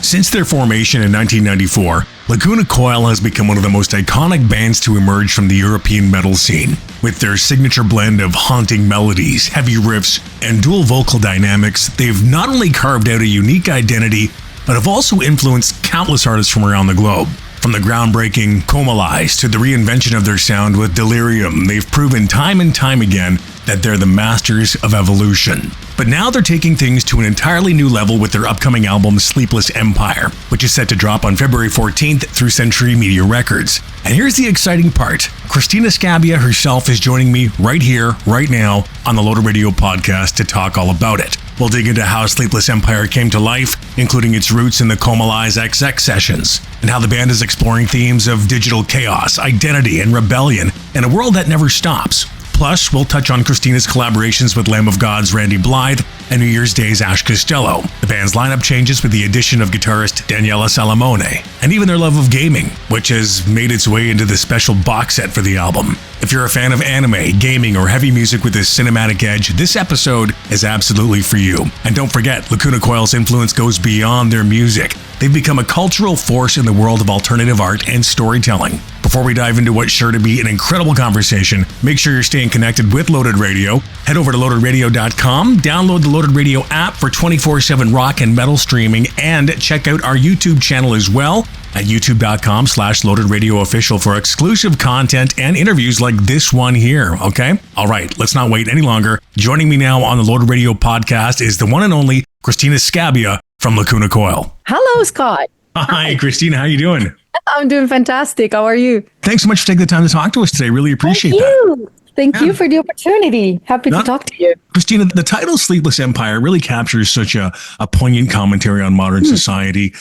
Since their formation in 1994, Lacuna Coil has become one of the most iconic bands to emerge from the European metal scene. With their signature blend of haunting melodies, heavy riffs, and dual vocal dynamics, they've not only carved out a unique identity, but have also influenced countless artists from around the globe. From the groundbreaking Comalies to the reinvention of their sound with Delirium, they've proven time and time again that they're the masters of evolution. But now they're taking things to an entirely new level with their upcoming album Sleepless Empire, which is set to drop on February 14th through Century Media Records. And here's the exciting part. Cristina Scabbia herself is joining me right here, right now, on the Loaded Radio podcast to talk all about it. We'll dig into how Sleepless Empire came to life, including its roots in the Comalies XX sessions, and how the band is exploring themes of digital chaos, identity, and rebellion in a world that never stops. Plus, we'll touch on Cristina's collaborations with Lamb of God's Randy Blythe and New Year's Day's Ash Costello. The band's lineup changes with the addition of guitarist Daniele Salomone, and even their love of gaming, which has made its way into the special box set for the album. If you're a fan of anime, gaming, or heavy music with a cinematic edge, this episode is absolutely for you. And don't forget, Lacuna Coil's influence goes beyond their music. They've become a cultural force in the world of alternative art and storytelling. Before we dive into what's sure to be an incredible conversation, make sure you're staying connected with Loaded Radio. Head over to loadedradio.com, download the Loaded Radio app for 24/7 rock and metal streaming, and check out our YouTube channel as well at youtube.com/loadedradioofficial for exclusive content and interviews like this one here, okay? All right, let's not wait any longer. Joining me now on the Loaded Radio podcast is the one and only Cristina Scabbia from Lacuna Coil. Hello, Scott. Hi, Cristina. How you doing? I'm doing fantastic. How are you? Thanks so much for taking the time to talk to us today. Really appreciate that. Thank you for the opportunity. Happy to talk to you. Cristina, the title Sleepless Empire really captures such a poignant commentary on modern society.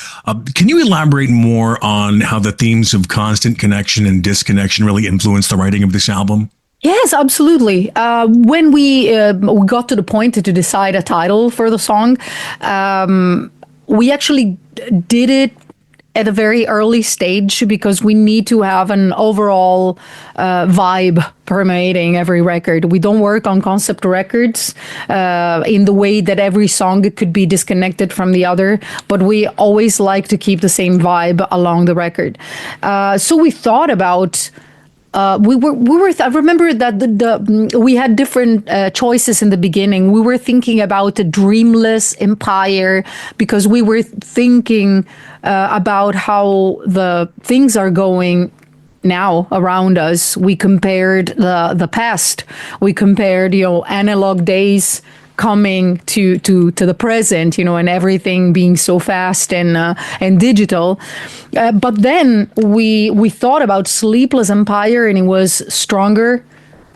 Can you elaborate more on how the themes of constant connection and disconnection really influenced the writing of this album? Yes, absolutely. When we got to the point to decide a title for the song, we actually did it at a very early stage because we need to have an overall vibe permeating every record. We don't work on concept records in the way that every song could be disconnected from the other, but we always like to keep the same vibe along the record. So we thought about I remember that we had different choices in the beginning. We were thinking about a dreamless empire because we were thinking about how the things are going now around us. We compared the past. We compared, analog days coming to the present, and everything being so fast and digital. But then we thought about Sleepless Empire, and it was stronger.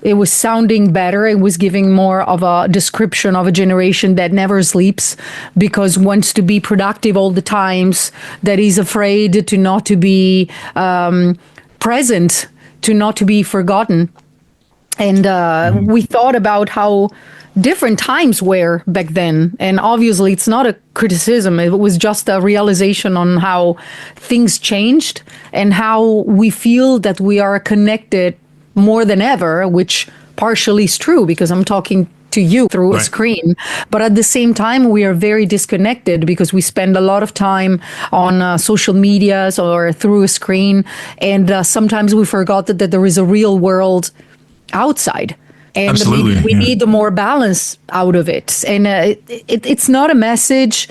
It was sounding better. It was giving more of a description of a generation that never sleeps because wants to be productive all the times, that is afraid to not to be present, to not to be forgotten. And we thought about how different times were back then. And obviously it's not a criticism. It was just a realization on how things changed and how we feel that we are connected more than ever, which partially is true because I'm talking to you through a screen. But at the same time, we are very disconnected because we spend a lot of time on social medias or through a screen. And sometimes we forgot that there is a real world outside. And we need more balance out of it. And it's not a message,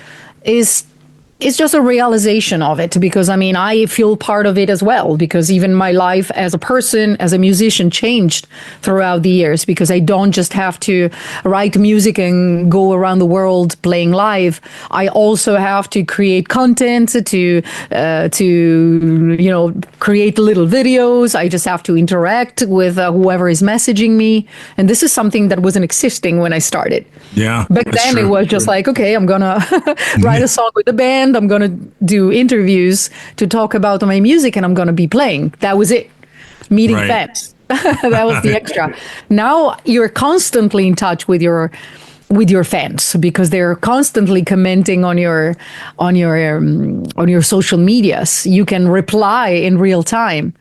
it's just a realization of it, because I feel part of it as well, because even my life as a person, as a musician changed throughout the years, because I don't just have to write music and go around the world playing live. I also have to create content to create little videos. I just have to interact with whoever is messaging me. And this is something that wasn't existing when I started. Yeah. Back then it was just like, okay, I'm going to write a song with the band. I'm going to do interviews to talk about my music, and I'm going to be playing. That was it. Meeting fans. That was the extra. Now you're constantly in touch with your fans because they're constantly commenting on your social medias. You can reply in real time.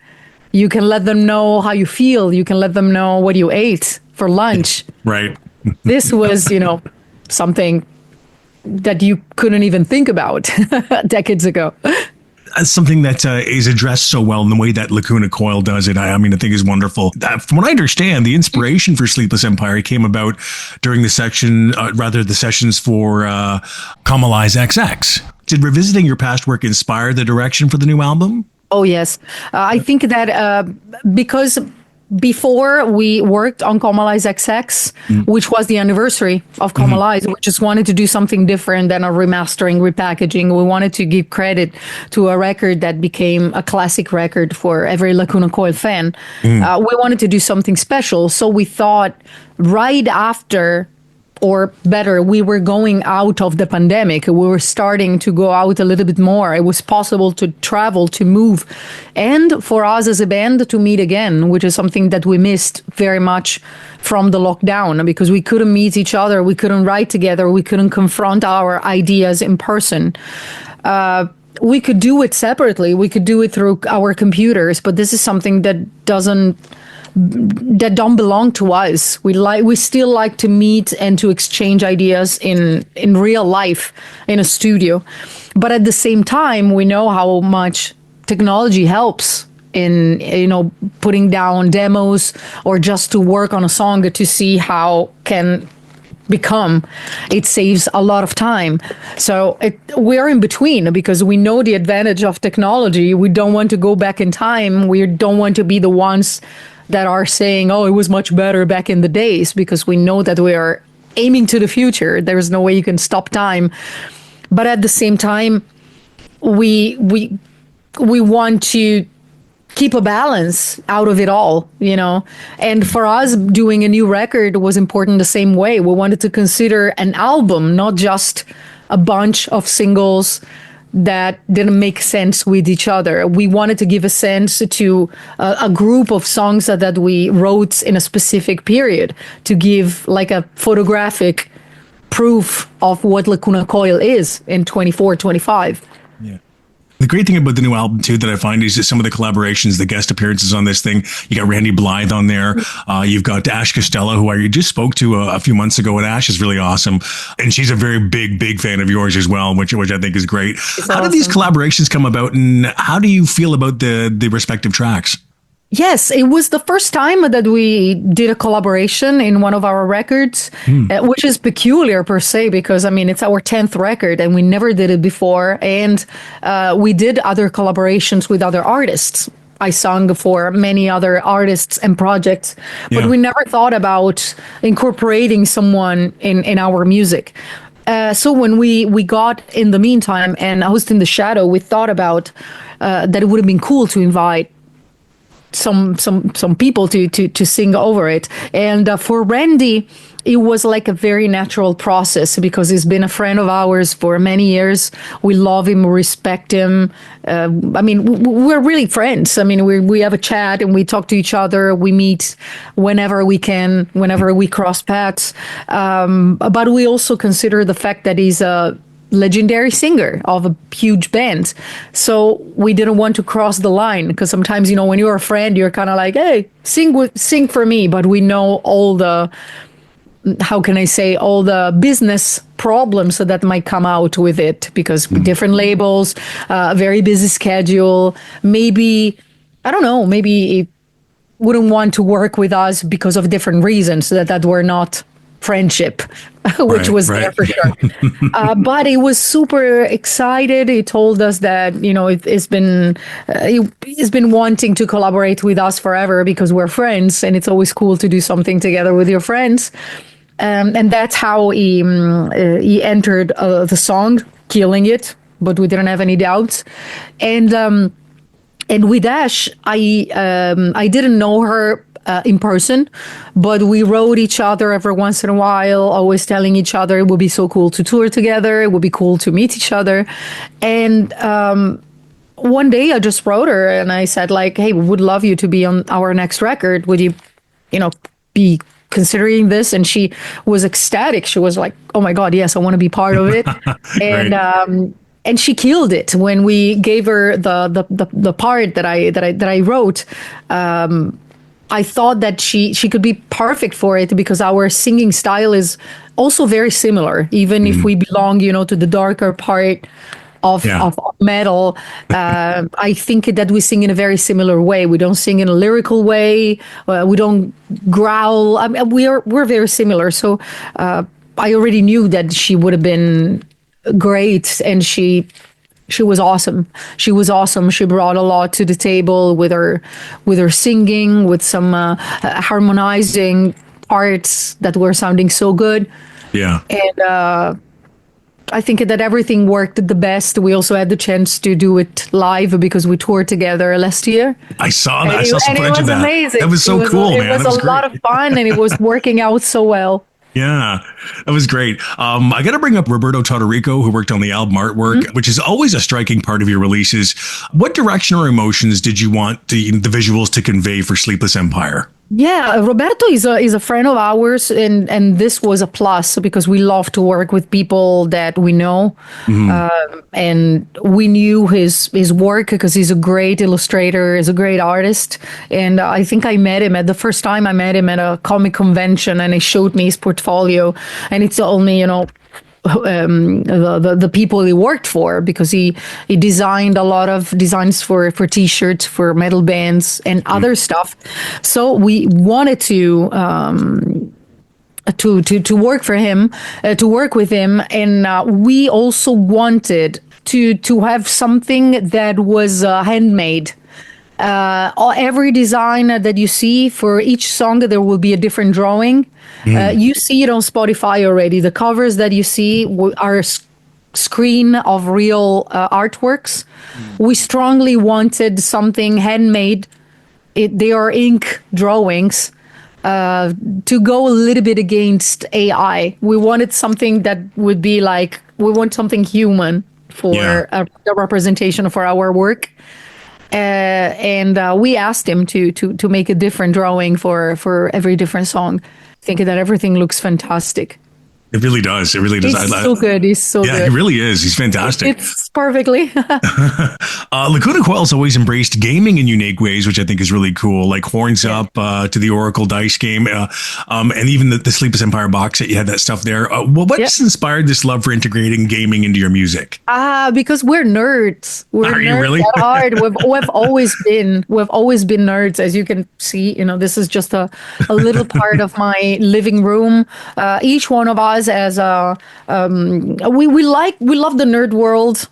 You can let them know how you feel. You can let them know what you ate for lunch. Right. This was, something that you couldn't even think about decades ago. Something that is addressed so well in the way that Lacuna Coil does it, I mean, I think is wonderful. From what I understand, the inspiration for Sleepless Empire came about during the sessions for Comalies XX. Did revisiting your past work inspire the direction for the new album? Oh, yes. I think that because before we worked on Comalies XX, which was the anniversary of Comalies, we just wanted to do something different than a remastering, repackaging. We wanted to give credit to a record that became a classic record for every Lacuna Coil fan. We wanted to do something special. So we thought right after, or better, we were going out of the pandemic. We were starting to go out a little bit more. It was possible to travel, to move, and for us as a band to meet again, which is something that we missed very much from the lockdown, because we couldn't meet each other, we couldn't write together, we couldn't confront our ideas in person. We could do it separately, we could do it through our computers, but this is something that don't belong to us. We still like to meet and to exchange ideas in real life in a studio. But at the same time, we know how much technology helps in, putting down demos or just to work on a song to see how can become. It saves a lot of time. So we're in between because we know the advantage of technology. We don't want to go back in time. We don't want to be the ones that are saying, oh, it was much better back in the days, because we know that we are aiming to the future. There's no way you can stop time. But at the same time, we want to keep a balance out of it all, And for us, doing a new record was important the same way. We wanted to consider an album, not just a bunch of singles that didn't make sense with each other. We wanted to give a sense to a group of songs that we wrote in a specific period, to give like a photographic proof of what Lacuna Coil is in 24, 25. Yeah. The great thing about the new album, too, that I find is that some of the collaborations, the guest appearances on this thing. You got Randy Blythe on there. You've got Ash Costello, who I just spoke to a few months ago, and Ash is really awesome. And she's a very big fan of yours as well, which I think is great. How did these collaborations come about, and how do you feel about the respective tracks? Yes, it was the first time that we did a collaboration in one of our records, which is peculiar per se, because, it's our 10th record and we never did it before. And we did other collaborations with other artists. I sung for many other artists and projects, but we never thought about incorporating someone in our music. So when we got In the Meantime and Host in the Shadow, we thought about that it would have been cool to invite some people to sing over it. And for Randy, it was like a very natural process because he's been a friend of ours for many years. We love him, we respect him. We're really friends. We have a chat and we talk to each other. We meet whenever we can, whenever we cross paths. But we also consider the fact that he's a legendary singer of a huge band. So we didn't want to cross the line, because sometimes, when you're a friend, you're kind of like, hey, sing for me. But we know all the, all the business problems that might come out with it, because different labels, very busy schedule, maybe it wouldn't want to work with us because of different reasons that were not friendship, which was there for sure. But he was super excited. He told us that, he's been wanting to collaborate with us forever because we're friends, and it's always cool to do something together with your friends. And that's how he entered the song, killing it, but we didn't have any doubts. And with Ash, I didn't know her in person, but we wrote each other every once in a while, always telling each other it would be so cool to tour together, it would be cool to meet each other. And one day I just wrote her and I said, like, hey, we would love you to be on our next record. Would you, be considering this? And she was ecstatic. She was like, oh my God, yes, I want to be part of it. And she killed it when we gave her the part that I wrote. I thought that she could be perfect for it because our singing style is also very similar, even if we belong, to the darker part of metal. I think that we sing in a very similar way. We don't sing in a lyrical way. We don't growl. I mean, we're very similar. So I already knew that she would have been great, and she was awesome. She was awesome. She brought a lot to the table with her singing, with some harmonizing parts that were sounding so good. Yeah. And I think that everything worked the best. We also had the chance to do it live because we toured together last year. I saw that. I saw some footage of that. Amazing. That was so cool, man. It was a lot of fun, and it was working out so well. Yeah, that was great. I got to bring up Roberto Todorico, who worked on the album artwork, which is always a striking part of your releases. What direction or emotions did you want the visuals to convey for Sleepless Empire? Yeah, Roberto is a friend of ours, and this was a plus because we love to work with people that we know, and we knew his work because he's a great illustrator, he's a great artist, and I think I met him at the first time I met him at a comic convention, and he showed me his portfolio, and it's only the people he worked for, because he designed a lot of designs for T-shirts, for metal bands and other stuff. So we wanted to work for him, to work with him, and we also wanted to have something that was handmade. Every design that you see for each song, there will be a different drawing. You see it on Spotify already. The covers that you see are screen of real artworks. We strongly wanted something handmade. They are ink drawings to go a little bit against AI. We wanted something that would be like, we want something human for the representation for our work. And we asked him to make a different drawing for every different song. Thinking that everything looks fantastic. It really does. It really does. He's so good. He's so good. Yeah, he really is. He's fantastic. It's perfectly. LACUNA COIL's always embraced gaming in unique ways, which I think is really cool, like Horns Up to the Oracle dice game, and even the Sleepless Empire box set. You had that stuff there. What's inspired this love for integrating gaming into your music? Because we're nerds. We're nerds really? at heart. We've always been nerds, as you can see. This is just a little part of my living room. Each one of us as we love the nerd world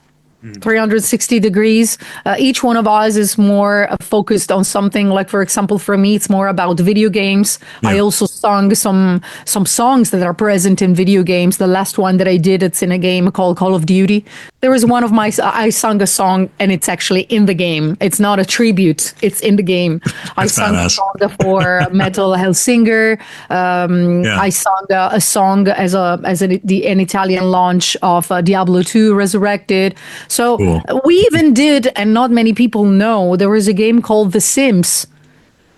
360 degrees. Each one of us is more focused on something. Like, for example, for me, it's more about video games. I also sung some songs that are present in video games. The last one that I did, it's in a game called Call of Duty. There was one of I sung a song, and it's actually in the game. It's not a tribute. It's in the game. I sung a song for Metal Hellsinger. I sung a song as an Italian launch of Diablo 2 Resurrected. So we even did, and not many people know, there was a game called The Sims.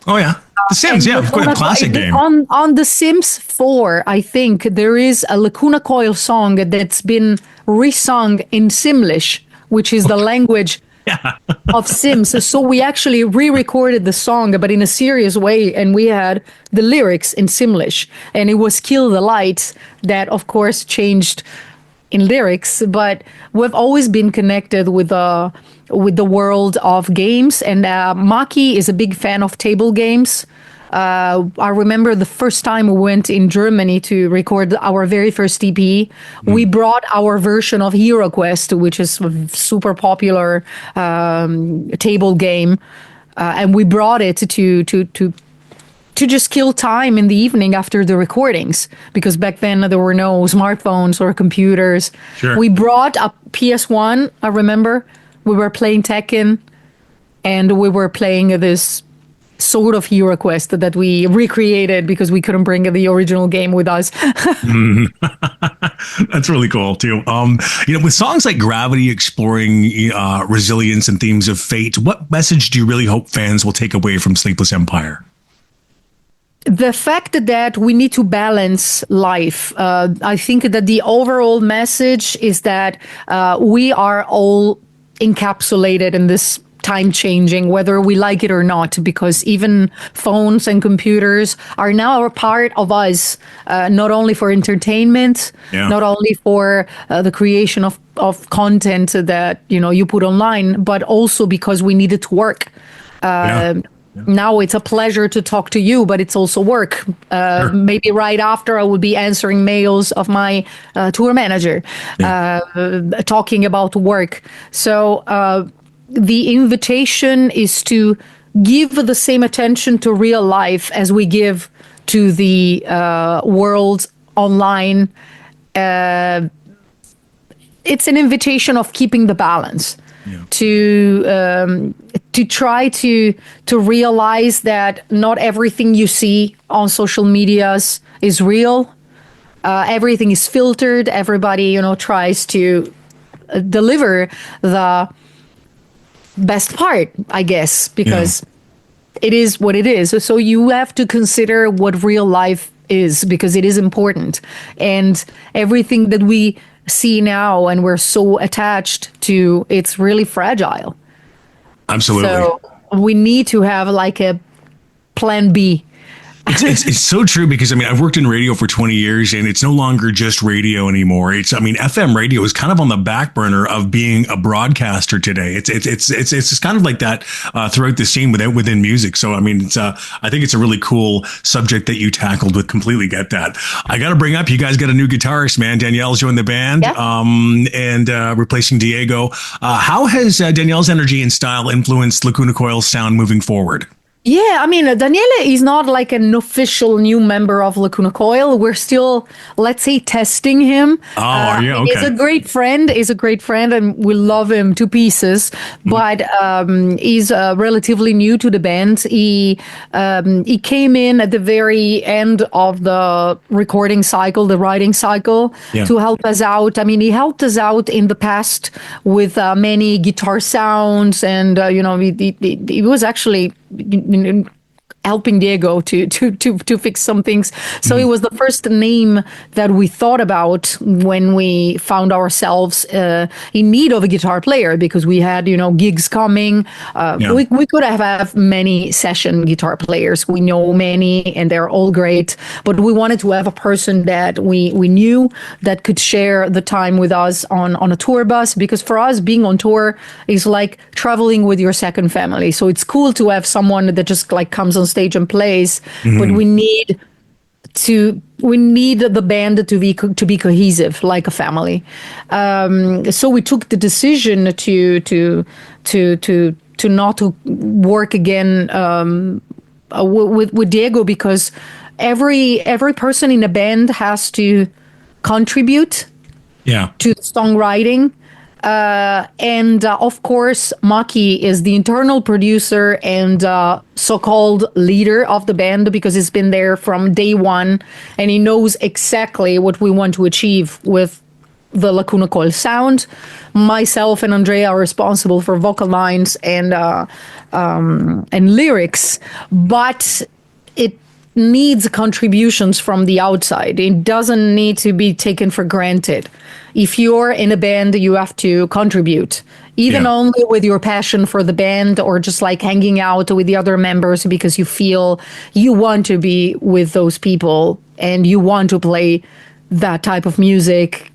Oh, yeah. The Sims, quite a classic game. On The Sims 4, I think, there is a LACUNA COIL song that's been resung in Simlish, which is the language of Sims. So we actually re-recorded the song, but in a serious way, and we had the lyrics in Simlish. And it was Kill the Lights that, of course, changed in lyrics, but we've always been connected with the world of games, and Maki is a big fan of table games. I remember the first time we went in Germany to record our very first EP, we brought our version of Hero Quest, which is a super popular table game, and we brought it to just kill time in the evening after the recordings, because back then there were no smartphones or computers. Sure. We brought a PS1, I remember. We were playing Tekken, and we were playing this sort of Hero Quest that we recreated because we couldn't bring the original game with us. That's really cool too. With songs like Gravity exploring resilience and themes of fate, what message do you really hope fans will take away from Sleepless Empire? The fact that we need to balance life. I think that the overall message is that we are all encapsulated in this time changing, whether we like it or not, because even phones and computers are now a part of us, not only for entertainment, not only for the creation of content that, you put online, but also because we need it to work. Now it's a pleasure to talk to you, but it's also work. Sure. Maybe right after I will be answering mails of my tour manager, talking about work. So the invitation is to give the same attention to real life as we give to the world online. It's an invitation of keeping the balance. To try to realize that not everything you see on social medias is real. Everything is filtered. Everybody, tries to deliver the best part, I guess, because it is what it is. So you have to consider what real life is, because it is important. And everything that we see now and we're so attached to, it's really fragile. Absolutely. So we need to have like a plan B. It's so true, because I've worked in radio for 20 years, and it's no longer just radio anymore. FM radio is kind of on the back burner of being a broadcaster today. It's kind of like that throughout the scene within music. So I think it's a really cool subject that you tackled. With completely get that. I got to bring up, you guys got a new guitarist, man. Danielle's joined the band, and replacing Diego. How has Danielle's energy and style influenced Lacuna Coil's sound moving forward? Yeah, Daniele is not like an official new member of Lacuna Coil. We're still, let's say, testing him. Oh, are you? Okay. He's a great friend. And we love him to pieces. But he's relatively new to the band. He came in at the very end of the recording cycle, the writing cycle, to help us out. He helped us out in the past with many guitar sounds, and he was actually helping Diego to fix some things. So it was the first name that we thought about when we found ourselves in need of a guitar player, because we had, gigs coming. We could have many session guitar players. We know many, and they're all great. But we wanted to have a person that we knew that could share the time with us on a tour bus, because for us, being on tour is like traveling with your second family. So it's cool to have someone that just like comes on stage and plays, but we need the band to be cohesive, like a family. So we took the decision to not work again with Diego, because every person in the band has to contribute to the songwriting. And of course, Maki is the internal producer and so-called leader of the band, because he's been there from day one, and he knows exactly what we want to achieve with the Lacuna Coil sound. Myself and Andrea are responsible for vocal lines and lyrics, but it needs contributions from the outside. It doesn't need to be taken for granted. If you're in a band, you have to contribute, even only with your passion for the band, or just like hanging out with the other members because you feel you want to be with those people and you want to play that type of music.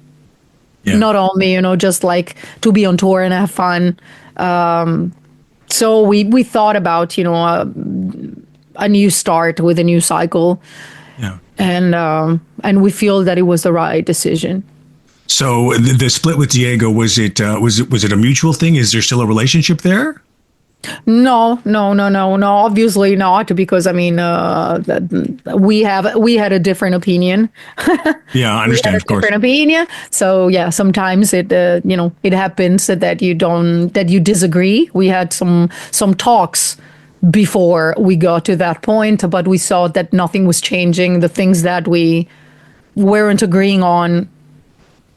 Not only, just like to be on tour and have fun. So we thought about, a new start with a new cycle. And we feel that it was the right decision. So the split with Diego, was it a mutual thing? Is there still a relationship there? No, obviously not, because we had a different opinion. I understand, of course. Different opinion. So sometimes it happens that you disagree. We had some talks before we got to that point, but we saw that nothing was changing. The things that we weren't agreeing on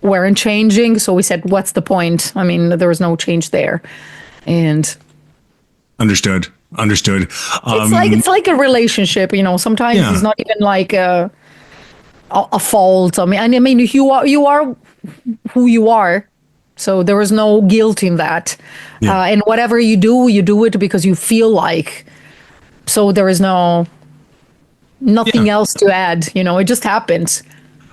weren't changing. So we said, what's the point? There was no change there. And Understood. It's like a relationship, sometimes it's not even like a fault. You are who you are, So there is no guilt in that. Yeah. And whatever you do it because you feel like. So there is nothing else to add. It just happens.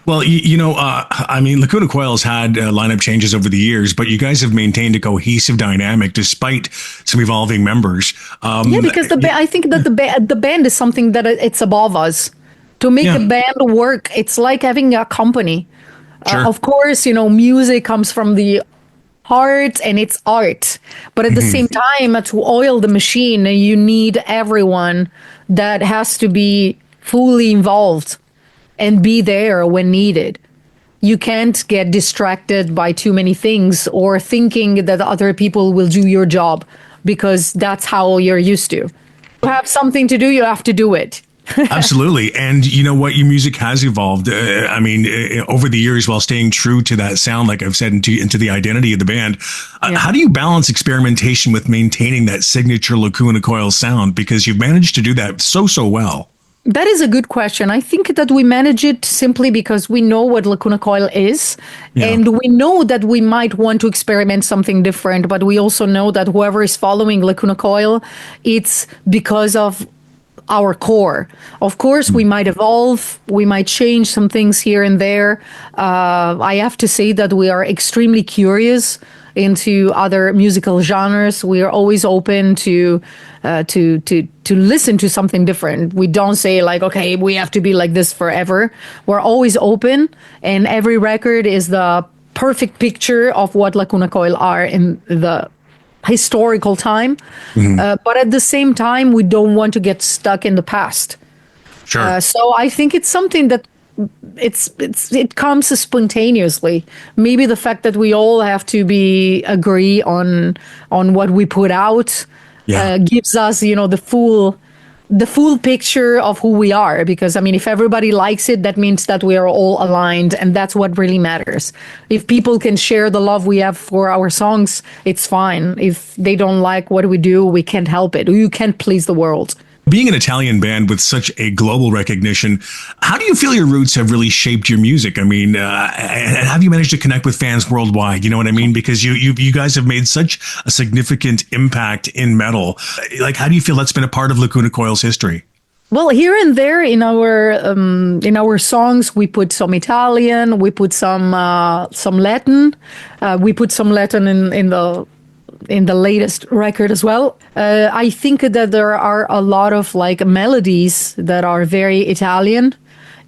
Well, I mean, Lacuna Coil's had lineup changes over the years, but you guys have maintained a cohesive dynamic despite some evolving members. Because I think that the band is something that it's above us. To make a band work, it's like having a company. Sure. Of course, music comes from the heart and it's art. But at the same time, to oil the machine, you need everyone that has to be fully involved and be there when needed. You can't get distracted by too many things or thinking that other people will do your job because that's how you're used to. You have something to do, you have to do it. Absolutely. And you know what? Your music has evolved. Over the years, while staying true to that sound, like I've said, into the identity of the band. How do you balance experimentation with maintaining that signature Lacuna Coil sound? Because you've managed to do that so well. That is a good question. I think that we manage it simply because we know what Lacuna Coil is, and we know that we might want to experiment something different, but we also know that whoever is following Lacuna Coil, it's because of our core. Of course, we might evolve, we might change some things here and there. I have to say that we are extremely curious into other musical genres. We are always open to listen to something different. We don't say like, okay, we have to be like this forever. We're always open, and every record is the perfect picture of what Lacuna Coil are in the historical time. But at the same time, we don't want to get stuck in the past. Sure. So I think it's something that it comes spontaneously. Maybe the fact that we all have to agree on what we put out gives us, the full picture of who we are. Because if everybody likes it, that means that we are all aligned, and that's what really matters. If people can share the love we have for our songs, it's fine. If they don't like what we do, we can't help it. You can't please the world. Being an Italian band with such a global recognition, how do you feel your roots have really shaped your music? Have you managed to connect with fans worldwide? You know what I mean? Because you guys have made such a significant impact in metal. Like, how do you feel that's been a part of Lacuna Coil's history? Well, here and there in our songs, we put some Italian, we put some Latin, we put some Latin in the latest record as well. I think that there are a lot of melodies that are very Italian,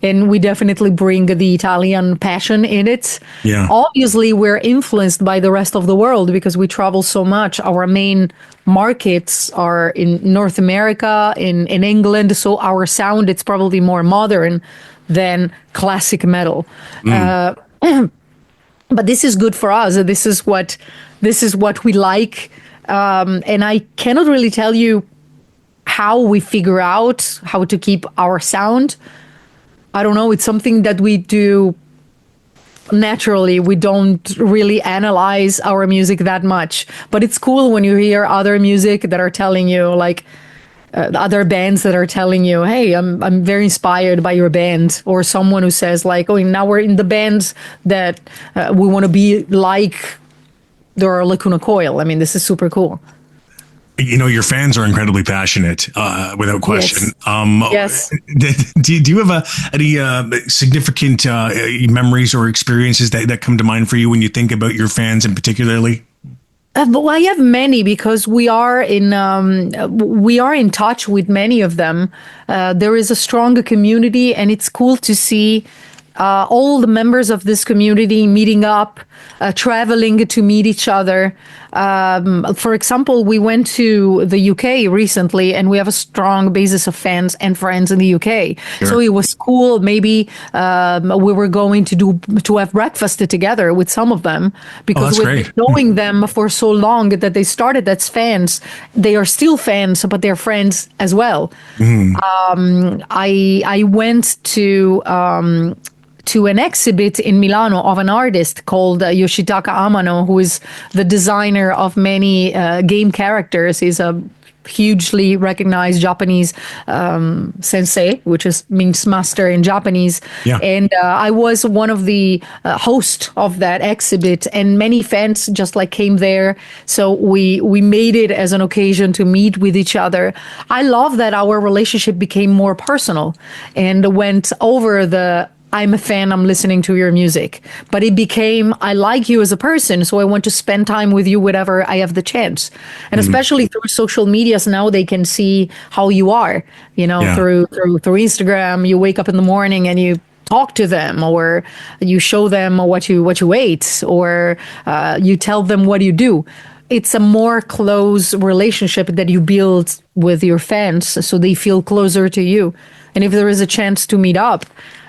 and we definitely bring the Italian passion in it. Yeah. Obviously, we're influenced by the rest of the world because we travel so much. Our main markets are in North America, in England, so our sound, it's probably more modern than classic metal. But this is good for us. This is what we like. And I cannot really tell you how we figure out how to keep our sound. I don't know. It's something that we do naturally. We don't really analyze our music that much. But it's cool when you hear other music that are telling you, other bands that are telling you, hey, I'm very inspired by your band, or someone who says like, oh, now we're in the band that we want to be like the Lacuna Coil. This is super cool. Your fans are incredibly passionate, without question. Yes. Do you have any significant memories or experiences that come to mind for you when you think about your fans in particularly? Well, I have many because we are in touch with many of them. There is a strong community, and it's cool to see all the members of this community meeting up, traveling to meet each other. For example, we went to the UK recently, and we have a strong basis of fans and friends in the UK. Sure. So it was cool. Maybe we were going to have breakfast together with some of them because we've been knowing them for so long that they started as fans. They are still fans, but they're friends as well. I went to an exhibit in Milano of an artist called Yoshitaka Amano, who is the designer of many game characters. He's a hugely recognized Japanese sensei, which means master in Japanese. Yeah. And I was one of the hosts of that exhibit, and many fans just like came there. So we made it as an occasion to meet with each other. I love that our relationship became more personal and went over the I'm a fan, I'm listening to your music. But it became, I like you as a person, so I want to spend time with you whenever I have the chance. And especially through social medias now, they can see how you are, through Instagram. You wake up in the morning and you talk to them, or you show them what you ate, or you tell them what you do. It's a more close relationship that you build with your fans, so they feel closer to you. And if there is a chance to meet up,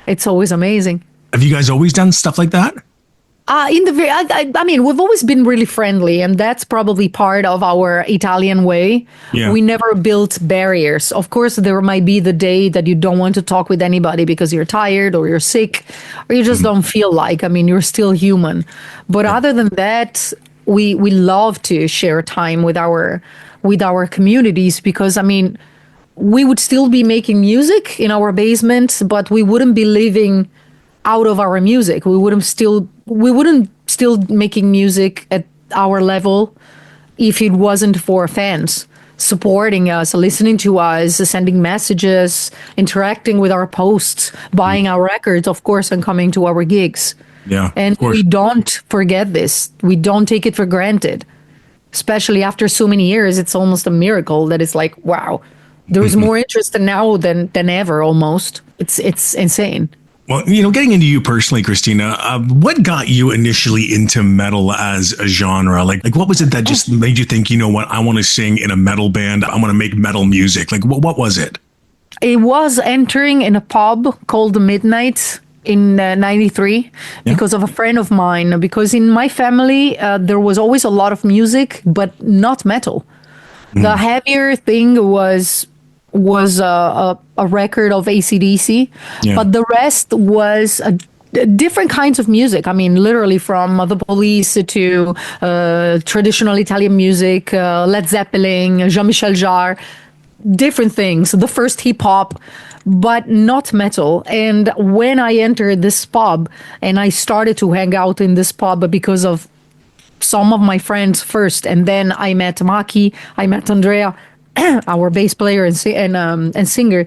it's always amazing. Have you guys always done stuff like that? I mean, we've always been really friendly, and that's probably part of our Italian way. Yeah. We never built barriers. Of course, there might be the day that you don't want to talk with anybody because you're tired or you're sick or you just don't feel like. I mean, you're still human. But other than that, we love to share time with our communities, because, I mean, we would still be making music in our basement, but we wouldn't be living out of our music. We wouldn't still making music at our level if it wasn't for fans supporting us, listening to us, sending messages, interacting with our posts, buying our records, of course, and coming to our gigs. Yeah, and we don't forget this. We don't take it for granted, especially after so many years. It's almost a miracle that it's like, wow. There's more interest now than ever, almost. It's insane. Well, getting into you personally, Cristina, what got you initially into metal as a genre? Like what was it that just made you think, I want to sing in a metal band. I want to make metal music. Like, what was it? It was entering in a pub called Midnight in 93 because of a friend of mine. Because in my family, there was always a lot of music, but not metal. The heavier thing was a record of AC/DC, but the rest was different kinds of music. I mean, literally from the Police to traditional Italian music, Led Zeppelin, Jean-Michel Jarre, different things. The first hip hop, but not metal. And when I entered this pub and I started to hang out in this pub because of some of my friends first, and then I met Maki, I met Andrea, our bass player and singer,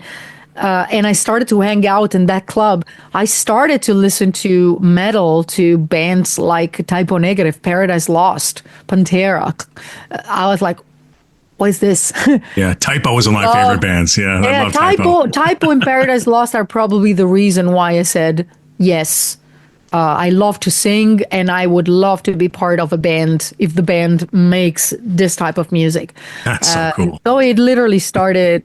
and I started to hang out in that club. I started to listen to metal, to bands like Typo Negative, Paradise Lost, Pantera. I was like, what is this? Yeah, Typo was one of my favorite bands. Yeah, I love Typo and Paradise Lost are probably the reason why I said yes. I love to sing, and I would love to be part of a band if the band makes this type of music. That's so cool. So it literally started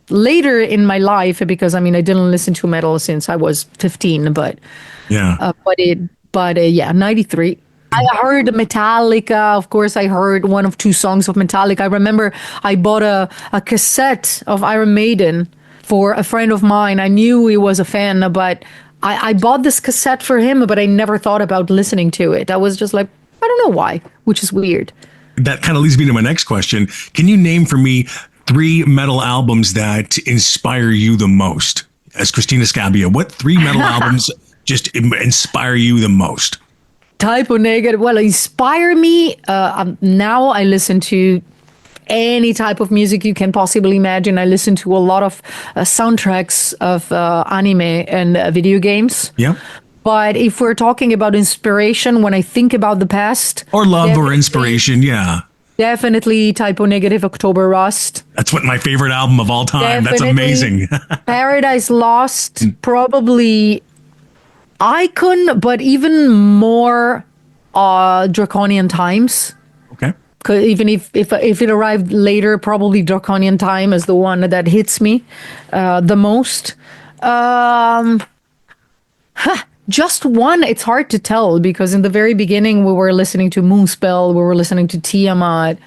later in my life, because I mean, I didn't listen to metal since I was 15, but yeah, 93. I heard Metallica. Of course, I heard one of two songs of Metallica. I remember I bought a cassette of Iron Maiden for a friend of mine. I knew he was a fan, but I bought this cassette for him, but I never thought about listening to it. I was just like, I don't know why, which is weird. That kind of leads me to my next question. Can you name for me 3 metal albums that inspire you the most? As Cristina Scabbia, what 3 metal albums just inspire you the most? Typo Negative. Well, inspire me. Now I listen to any type of music you can possibly imagine. I listen to a lot of soundtracks of anime and video games. Yeah. But if we're talking about inspiration, when I think about the past, or love or inspiration, definitely Typo Negative, October Rust. That's my favorite album of all time. Definitely. That's amazing. Paradise Lost, probably Icon, but even more Draconian Times. Okay. Even if it arrived later, probably Draconian Time is the one that hits me the most. Just one, it's hard to tell, because in the very beginning we were listening to Moonspell, we were listening to Tiamat,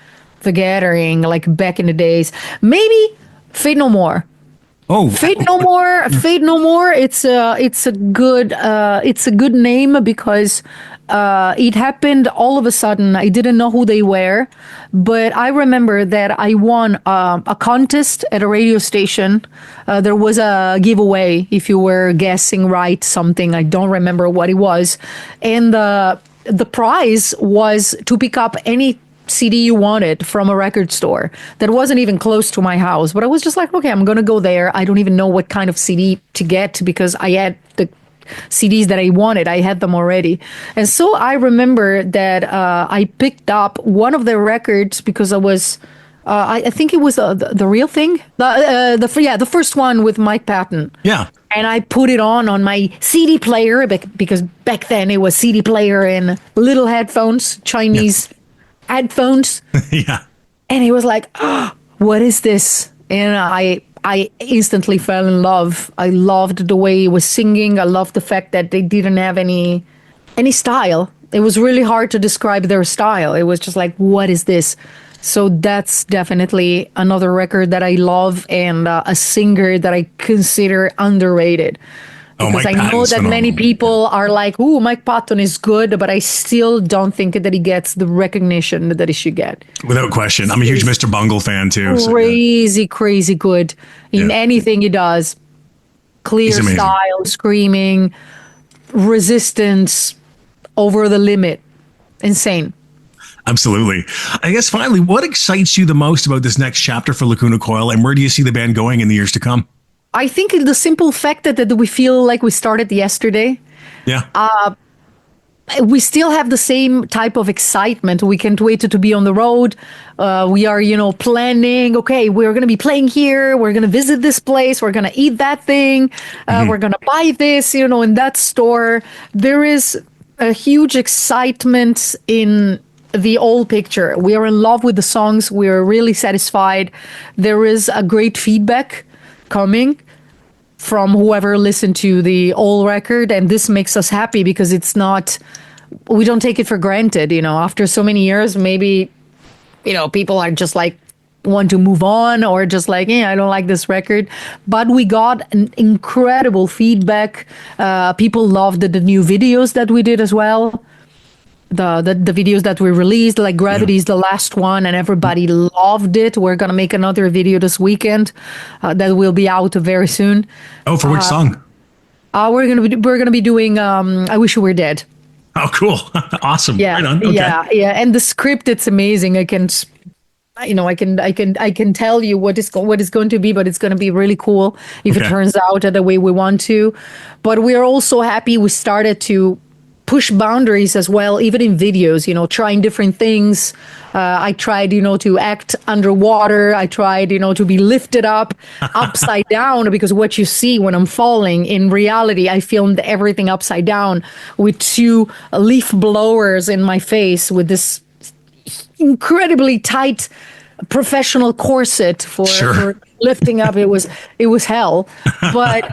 The Gathering, like back in the days. Maybe Fate No More. Oh, Fate No More. Fate No More. It's a good name, because it happened all of a sudden. I didn't know who they were, but I remember that I won a contest at a radio station. There was a giveaway if you were guessing right something. I don't remember what it was. And the prize was to pick up any CD you wanted from a record store that wasn't even close to my house. But I was just like, okay, I'm going to go there. I don't even know what kind of CD to get because I had the CDs that I wanted. I had them already. And so I remember that I picked up one of their records because I was, I think it was the real thing. The first one with Mike Patton. Yeah. And I put it on my CD player because back then it was CD player and little headphones, Chinese headphones. Yeah. And he was like, oh, what is this? And I instantly fell in love. I loved the way he was singing. I loved the fact that they didn't have any style. It was really hard to describe their style. It was just like, what is this? So that's definitely another record that I love and a singer that I consider underrated. Because I know that many people are like, ooh, Mike Patton is good, but I still don't think that he gets the recognition that he should get. Without question. I'm a huge Mr. Bungle fan too. Crazy good in anything he does. Clear style, screaming, resistance, over the limit. Insane. Absolutely. I guess finally, what excites you the most about this next chapter for Lacuna Coil, and where do you see the band going in the years to come? I think the simple fact that we feel like we started yesterday. Yeah. We still have the same type of excitement. We can't wait to be on the road. We are, planning, okay, we're going to be playing here. We're going to visit this place. We're going to eat that thing. We're going to buy this, in that store. There is a huge excitement in the whole picture. We are in love with the songs. We are really satisfied. There is a great feedback coming from whoever listened to the old record, and this makes us happy because we don't take it for granted. After so many years, maybe people are just like want to move on or just like, I don't like this record. But we got an incredible feedback. People loved the new videos that we did as well. The videos that we released, like Gravity is the last one, and everybody loved it. We're gonna make another video this weekend that will be out very soon. Oh, for which song? We're gonna be doing I Wish You Were Dead. Oh, cool. Awesome. Yeah. Right on. Okay. Yeah. And the script, it's amazing. I can tell you what it's going to be, but it's going to be really cool if it turns out the way we want to. But we are also happy we started to push boundaries as well, even in videos, trying different things. I tried, to act underwater. I tried, to be lifted up upside down, because what you see when I'm falling, in reality, I filmed everything upside down with 2 leaf blowers in my face with this incredibly tight professional corset for lifting up. It was hell, but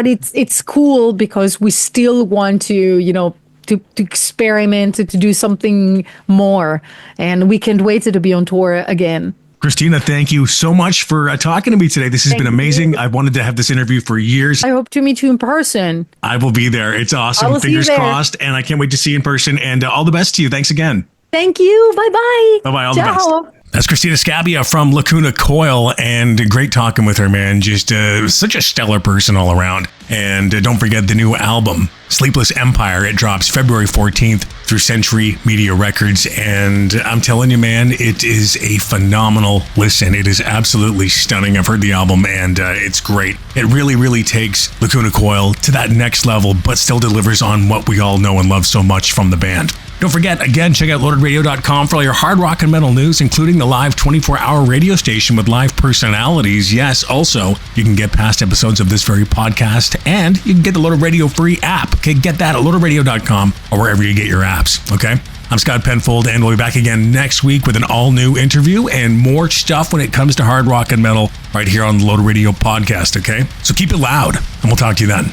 it's cool because we still want to, to experiment, to do something more. And we can't wait to be on tour again. Cristina, thank you so much for talking to me today. This has been amazing. I've wanted to have this interview for years. I hope to meet you in person. I will be there. It's awesome. Fingers crossed. And I can't wait to see you in person. And all the best to you. Thanks again. Thank you. Bye-bye. Bye-bye. All Ciao. the best. That's Cristina Scabbia from Lacuna Coil, and great talking with her, man. Just such a stellar person all around. And don't forget the new album, Sleepless Empire. It drops February 14th through Century Media Records. And I'm telling you, man, it is a phenomenal listen. It is absolutely stunning. I've heard the album, and it's great. It really, really takes Lacuna Coil to that next level, but still delivers on what we all know and love so much from the band. Don't forget, again, check out loadedradio.com for all your hard rock and metal news, including the live 24-hour radio station with live personalities. Yes, also, you can get past episodes of this very podcast, and you can get the Loaded Radio free app. Okay, get that at loadedradio.com or wherever you get your apps, okay? I'm Scott Penfold, and we'll be back again next week with an all-new interview and more stuff when it comes to hard rock and metal right here on the Loaded Radio podcast, okay? So keep it loud, and we'll talk to you then.